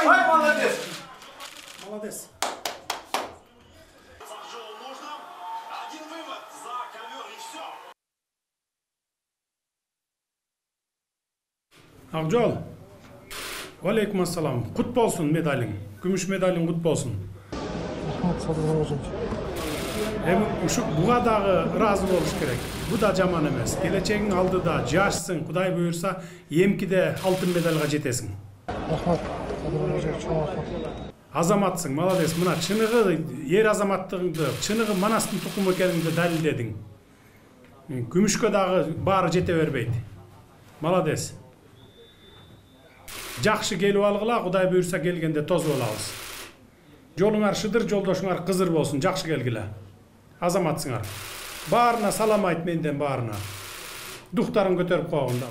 Ай, молодец! Молодец. Один вывод за ковер и все. Ақжол, алейкум ассалам. Құт болсын медалің. Күміш медалің құт болсын. Бұға дағы разы болуш керек. Бұл да жаман емес. Келечегің алдыда жашсың, Құдай бұйырса, емкіде алтын медальға жетесің. Азаматсың, молодец. Мына чынығы ер азаматтығыңды, чынығы Манастың тұқымы екеніңді дәлелдедің. Күмішке дағы бары жете бербейді. Молодец. Жақшы келіп алғыла, Құдай бұйырса келгенде тозып алабыз. Жолыңар шыдыр, жолдошыңар қызыр болсын, жақшы келгілі. Азаматсыңар. Барына салам айт менден барына. Дұқтарын көтеріп қоғында.